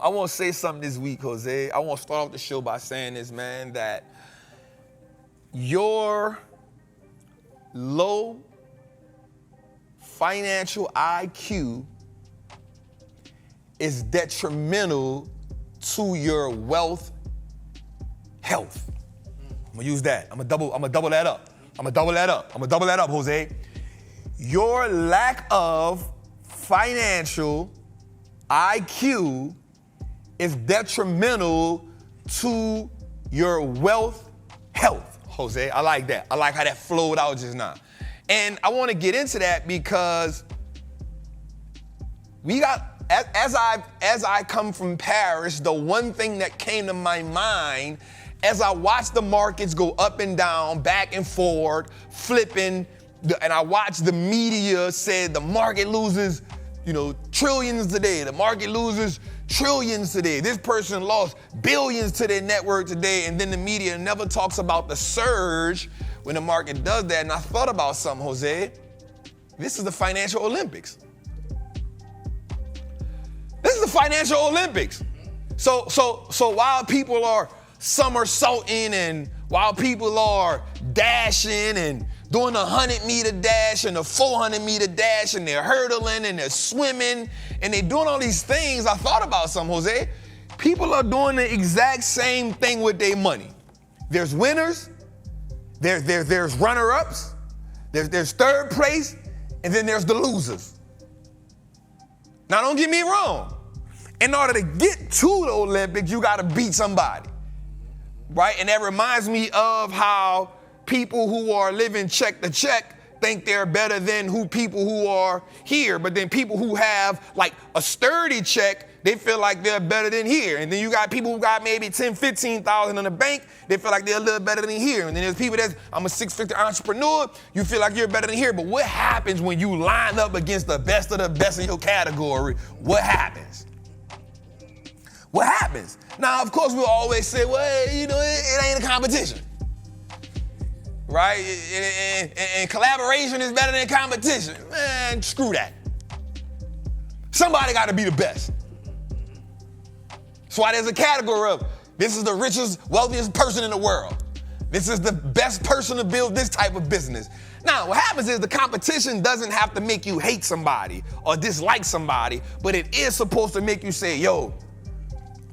I want to say something this week, Jose. I want to start off the show by saying this, man, that your low financial IQ is detrimental to your wealth health. I'm gonna use that. I'm gonna double that up. I'm gonna double that up, Jose. Your lack of financial IQ is detrimental to your wealth health, Jose. I like that. I like how that flowed out just now. And I want to get into that because we got, as I come from Paris, the one thing that came to my mind as I watched the markets go up and down, back and forward, flipping, and I watched the media say the market loses, trillions today. The market loses trillions today. This person lost billions to their network today, and then the media never talks about the surge when the market does that. And I thought about something, Jose. This is the financial Olympics. This is the financial Olympics. So while people are somersaulting and while people are dashing and doing the 100-meter dash and the 400-meter dash and they're hurdling and they're swimming and they're doing all these things, I thought about something, Jose. People are doing the exact same thing with their money. There's winners, there's runner-ups, there's third place, and then there's the losers. Now, don't get me wrong. In order to get to the Olympics, you got to beat somebody, right? And that reminds me of how people who are living check to check think they're better than people who are here. But then people who have like a sturdy check, they feel like they're better than here. And then you got people who got maybe 10, 15,000 in the bank, they feel like they're a little better than here. And then there's people I'm a six-figure entrepreneur, you feel like you're better than here. But what happens when you line up against the best of the best in your category? What happens? What happens? Now, of course, we'll always say, well, it ain't a competition. Right? And collaboration is better than competition. Man, screw that. Somebody got to be the best. That's why there's a category of this is the richest, wealthiest person in the world. This is the best person to build this type of business. Now, what happens is the competition doesn't have to make you hate somebody or dislike somebody, but it is supposed to make you say, yo,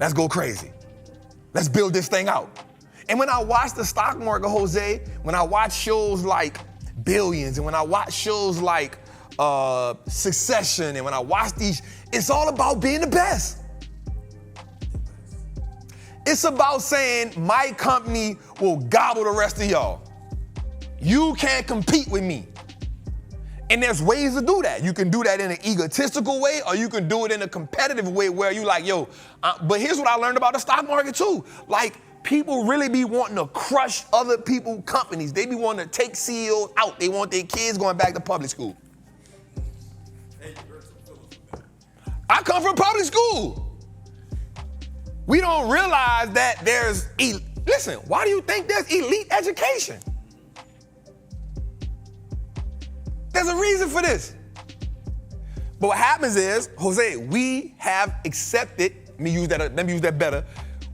let's go crazy. Let's build this thing out. And when I watch the stock market, Jose, when I watch shows like Billions and when I watch shows like Succession and when I watch these, it's all about being the best. It's about saying my company will gobble the rest of y'all. You can't compete with me. And there's ways to do that. You can do that in an egotistical way or you can do it in a competitive way where you like, but here's what I learned about the stock market too. Like, people really be wanting to crush other people's companies. They be wanting to take CEOs out. They want their kids going back to public school. I come from public school. We don't realize that there's, listen, why do you think there's elite education? There's a reason for this. But what happens is, Jose, we have accepted, let me use that better.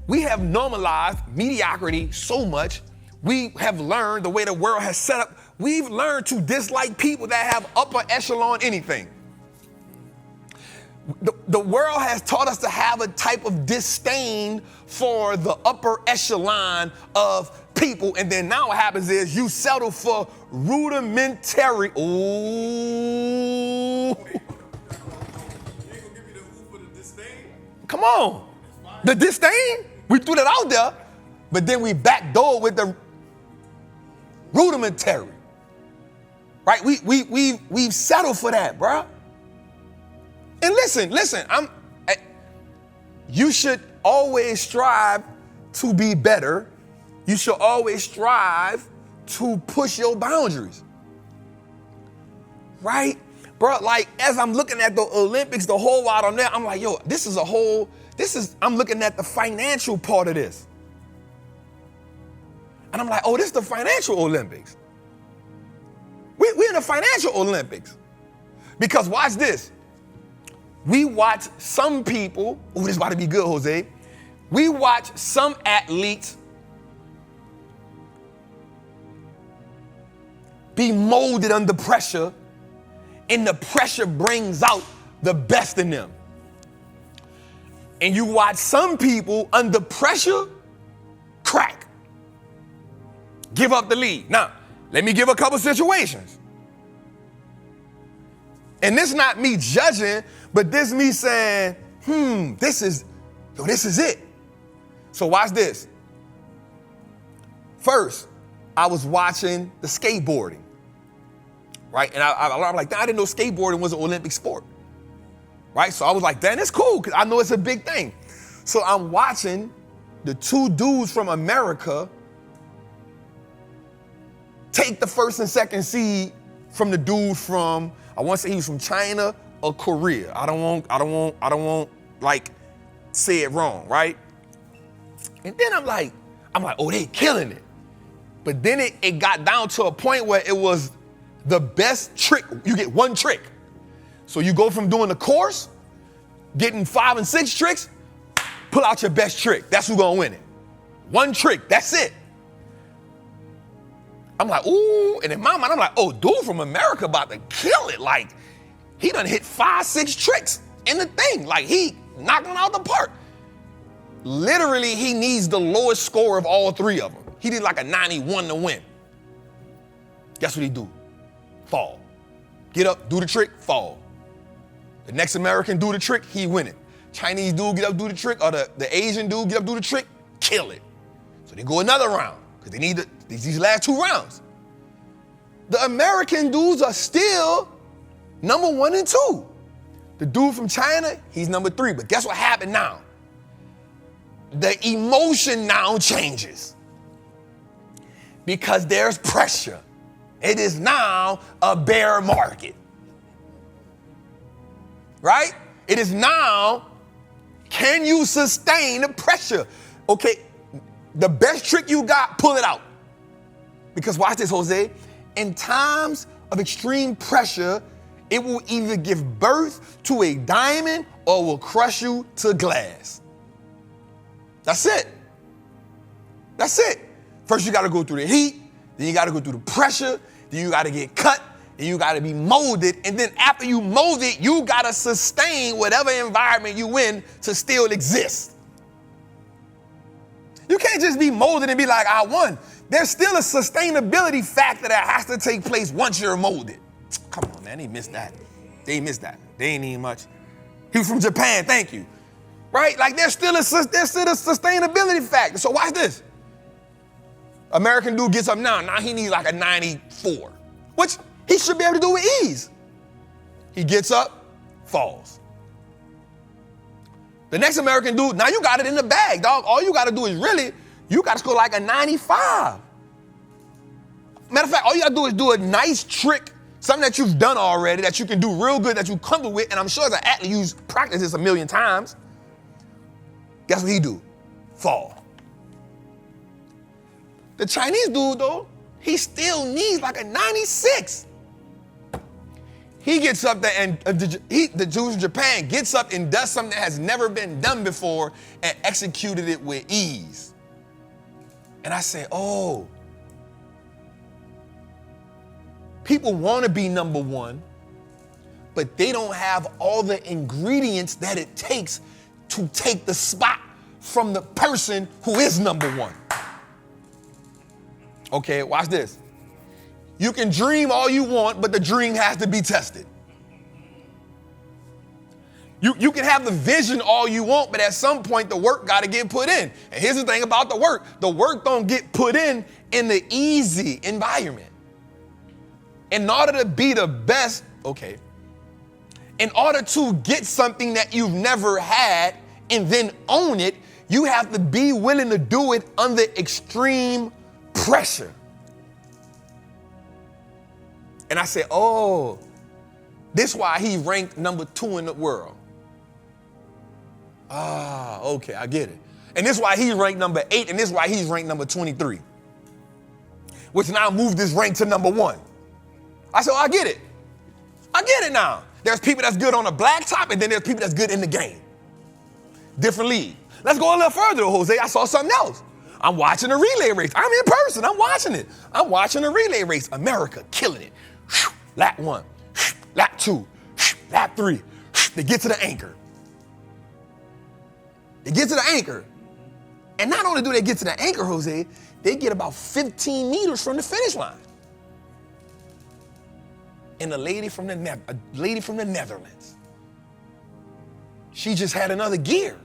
We have normalized mediocrity so much. We have learned the way the world has set up. We've learned to dislike people that have upper echelon anything. The world has taught us to have a type of disdain for the upper echelon of people. And then now what happens is you settle for rudimentary. Ooh. You ain't gonna give me the ooh for the disdain? Come on. The disdain? We threw that out there, but then we backdoor with the rudimentary. Right? We've settled for that, bro. And listen, you should always strive to be better. You should always strive to push your boundaries. Right? Bro, like as I'm looking at the Olympics the whole while I'm there, I'm like, I'm looking at the financial part of this. And I'm like, this is the financial Olympics. We're in the financial Olympics. Because watch this. We watch some people, oh, this is about to be good, Jose. We watch some athletes be molded under pressure, and the pressure brings out the best in them. And you watch some people under pressure crack, give up the lead. Now, let me give a couple situations. And this is not me judging, but this is me saying, this is it. So watch this. First, I was watching the skateboarding, right? And I'm like, I didn't know skateboarding was an Olympic sport, right? So I was like, damn, it's cool, because I know it's a big thing. So I'm watching the two dudes from America take the first and second seed from the dude from, I want to say he was from China or Korea. I don't want like say it wrong, right? And then I'm like, oh, they killing it. But then it got down to a point where it was the best trick. You get one trick. So you go from doing the course, getting 5 and 6 tricks, pull out your best trick. That's who's gonna win it. One trick, that's it. I'm like, ooh, and in my mind, I'm like, oh, dude from America about to kill it. Like, he done hit 5, 6 tricks in the thing. Like, he knocked it out the park. Literally, he needs the lowest score of all 3 of them. He did like a 91 to win. Guess what he do? Fall. Get up, do the trick, fall. The next American do the trick, he win it. Chinese dude get up, do the trick, or the Asian dude get up, do the trick, kill it. So they go another round, because they need these last 2 rounds. The American dudes are still number 1 and 2. The dude from China, he's number 3. But guess what happened now? The emotion now changes. Because there's pressure. It is now a bear market. Right? It is now, can you sustain the pressure? Okay, the best trick you got, pull it out. Because watch this, Jose. In times of extreme pressure, it will either give birth to a diamond or will crush you to glass. That's it. That's it. First, you got to go through the heat. Then you got to go through the pressure. Then you got to get cut. Then you got to be molded. And then after you mold it, you got to sustain whatever environment you in to still exist. You can't just be molded and be like, I won. There's still a sustainability factor that has to take place once you're molded. Come on, man. They missed that. They missed that. They ain't even much. He was from Japan. Thank you. Right? Like there's still a sustainability factor. So watch this. American dude gets up now. Now he needs like a 94, which he should be able to do with ease. He gets up, falls. The next American dude, now you got it in the bag, dog. All you got to do is you got to score like a 95. Matter of fact, all you got to do is do a nice trick, something that you've done already, that you can do real good, that you're comfortable with, and I'm sure as an athlete, you've practiced this a million times. Guess what he do? Fall. The Chinese dude, though, he still needs like a 96. He gets up there and the dude from Japan gets up and does something that has never been done before and executed it with ease. And I say, oh, people want to be number 1, but they don't have all the ingredients that it takes to take the spot from the person who is number 1. Okay, watch this. You can dream all you want, but the dream has to be tested. You can have the vision all you want, but at some point the work got to get put in. And here's the thing about the work. The work don't get put in the easy environment. In order to be the best, okay, in order to get something that you've never had and then own it, you have to be willing to do it under extreme pressure. And I said, oh, this is why he ranked number 2 in the world. Ah, okay, I get it. And this is why he's ranked number 8, and this is why he's ranked number 23, which now moved this rank to number 1. I said, oh, I get it. I get it now. There's people that's good on the blacktop, and then there's people that's good in the game. Different league. Let's go a little further, Jose. I saw something else. I'm watching a relay race. I'm in person. I'm watching it. I'm watching a relay race. America killing it. Lap 1, lap 2, lap 3. They get to the anchor. They get to the anchor. And not only do they get to the anchor, Jose, they get about 15 meters from the finish line. And a lady from the Netherlands, she just had another gear.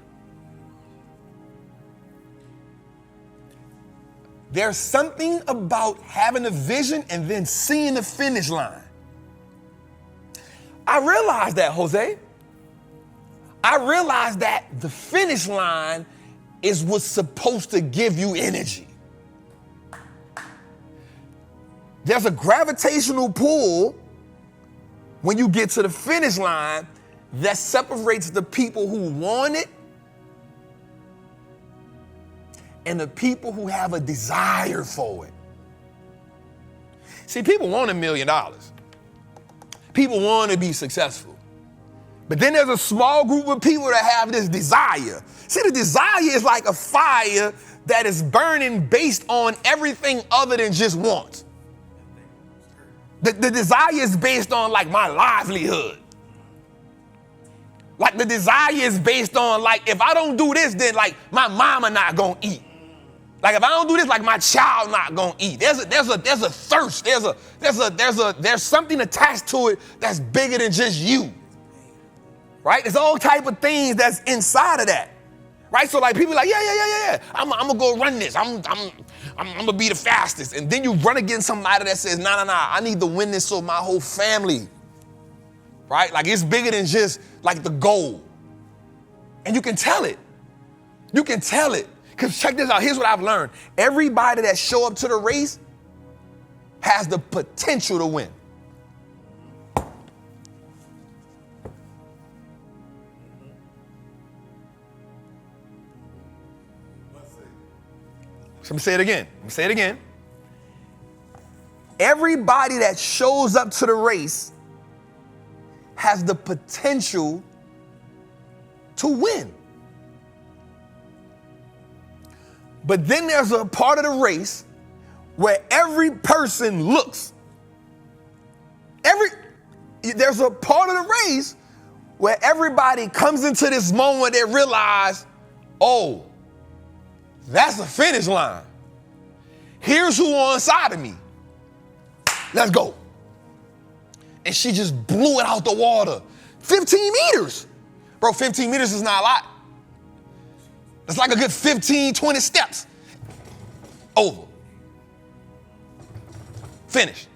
There's something about having a vision and then seeing the finish line. I realized that, Jose. I realized that the finish line is what's supposed to give you energy. There's a gravitational pull when you get to the finish line that separates the people who want it and the people who have a desire for it. See, people want $1 million. People want to be successful. But then there's a small group of people that have this desire. See, the desire is like a fire that is burning based on everything other than just wants. The desire is based on like my livelihood. Like the desire is based on like, if I don't do this, then like my mama not gonna eat. Like if I don't do this, like my child not gonna eat. There's a thirst. There's something attached to it that's bigger than just you. Right? There's all type of things that's inside of that. Right? So like people like, yeah. I'm gonna go run this. I'm gonna be the fastest. And then you run against somebody that says, nah, I need to win this so my whole family. Right? Like it's bigger than just like the goal. And you can tell it. You can tell it. Because check this out. Here's what I've learned. Everybody that show up to the race has the potential to win. So let me say it again. Everybody that shows up to the race has the potential to win. But then there's a part of the race where every person looks. There's a part of the race where everybody comes into this moment they realize, oh, that's the finish line. Here's who on side of me. Let's go. And she just blew it out the water. 15 meters. Bro, 15 meters is not a lot. It's like a good 15, 20 steps. Over. Finished.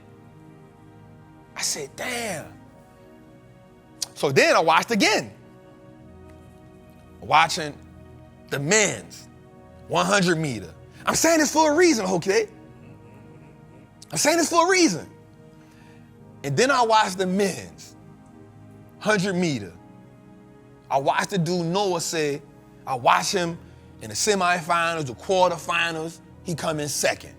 I said, damn. So then I watched again. Watching the men's 100 meter. I'm saying this for a reason, okay? I'm saying this for a reason. And then I watched the men's 100 meter. I watched the dude Noah say, I watched him in the semifinals, the quarterfinals, he come in second.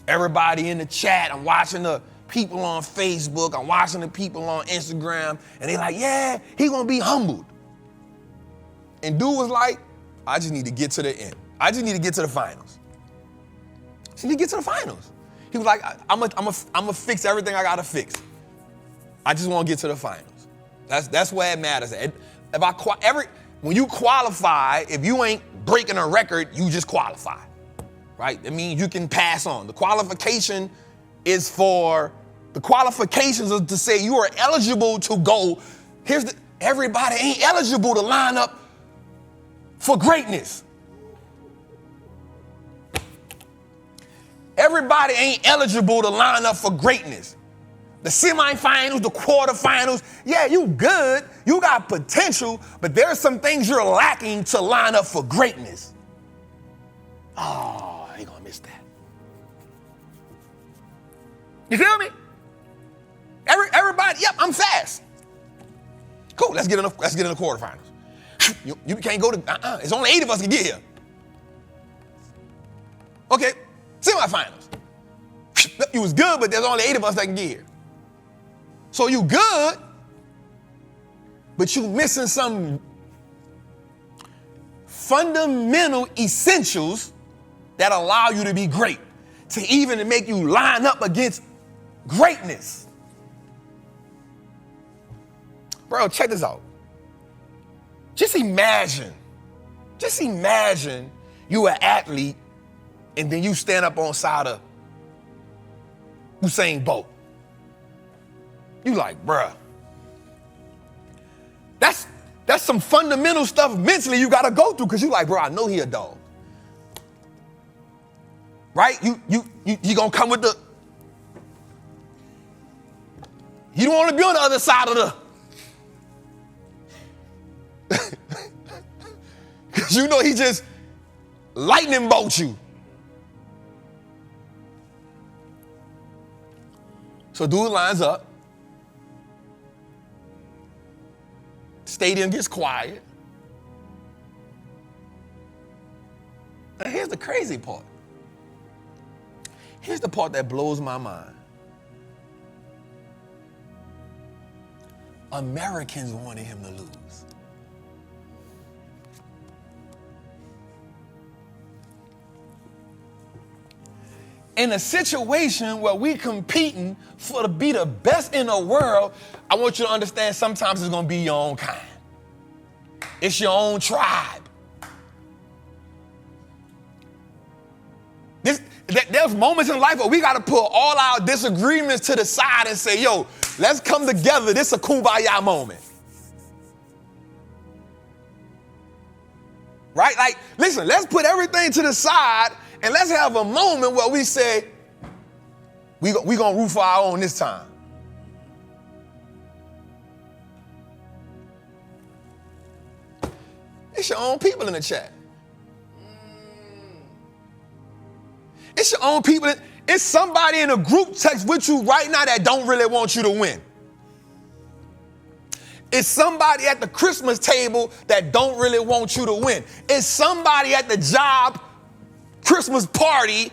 Everybody in the chat, I'm watching the people on Facebook, I'm watching the people on Instagram, and they like, yeah, he gonna be humbled. And dude was like, I just need to get to the end. I just need to get to the finals. So he get to the finals. He was like, I'm gonna fix everything I gotta fix. I just want to get to the finals. That's where it matters. When you qualify, if you ain't breaking a record, you just qualify, right? That means you can pass on. The qualifications are to say you are eligible to go. Everybody ain't eligible to line up for greatness. Everybody ain't eligible to line up for greatness. The semifinals, the quarterfinals, yeah, you good, you got potential, but there are some things you're lacking to line up for greatness. Oh, I ain't gonna miss that. You feel me? Everybody, yep, I'm fast. Cool, let's get in the quarterfinals. You can't go to, it's only 8 of us can get here. Okay, semifinals. You was good, but there's only 8 of us that can get here. So you good, but you missing some fundamental essentials that allow you to be great, to even make you line up against greatness. Bro, check this out. Just imagine you an athlete and then you stand up on side of Usain Bolt. You like, bruh, that's some fundamental stuff mentally you gotta go through, because you like, bro, I know he a dog. Right? You gonna come with you don't want to be on the other side of because you know he just lightning bolts you. So dude lines up. Stadium gets quiet. And here's the crazy part. Here's the part that blows my mind. Americans wanted him to lose. In a situation where we competing to be the best in the world, I want you to understand sometimes it's going to be your own kind. It's your own tribe. There's moments in life where we got to put all our disagreements to the side and say, yo, let's come together. This is a kumbaya moment. Right? Like, listen, let's put everything to the side and let's have a moment where we say, we gonna root for our own this time. It's your own people in the chat. It's your own people. It's somebody in a group text with you right now that don't really want you to win. It's somebody at the Christmas table that don't really want you to win. It's somebody at the job Christmas party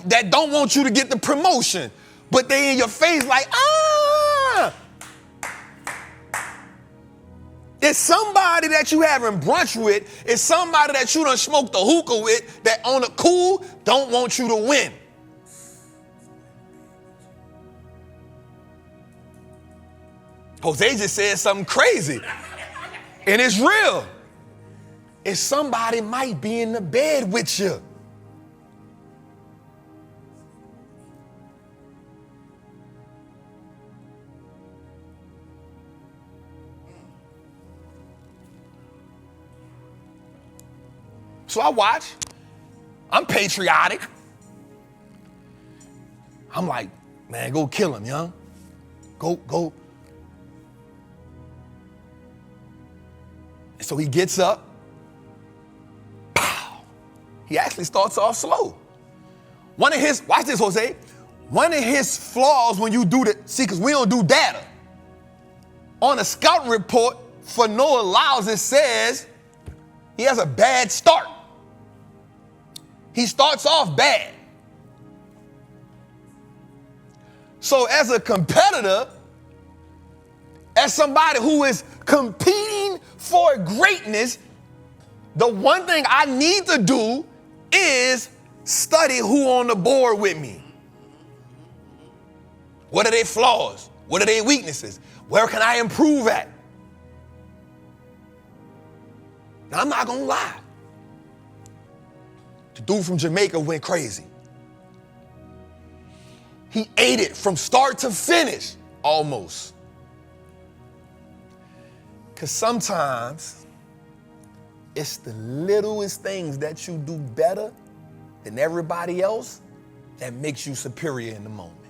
that don't want you to get the promotion, but they in your face like, ah. It's somebody that you having brunch with. It's somebody that you done smoked the hookah with that on the cool don't want you to win. Jose just said something crazy, and it's real. It's somebody might be in the bed with you. So I watch. I'm patriotic. I'm like, man, go kill him, young. Go. And so he gets up. Pow. He actually starts off slow. Watch this, Jose. One of his flaws when you do because we don't do data. On a scouting report for Noah Lyles, it says he has a bad start. He starts off bad. So as a competitor, as somebody who is competing for greatness, the one thing I need to do is study who on the board with me. What are their flaws? What are their weaknesses? Where can I improve at? Now, I'm not gonna lie. The dude from Jamaica went crazy. He ate it from start to finish, almost. Because sometimes it's the littlest things that you do better than everybody else that makes you superior in the moment.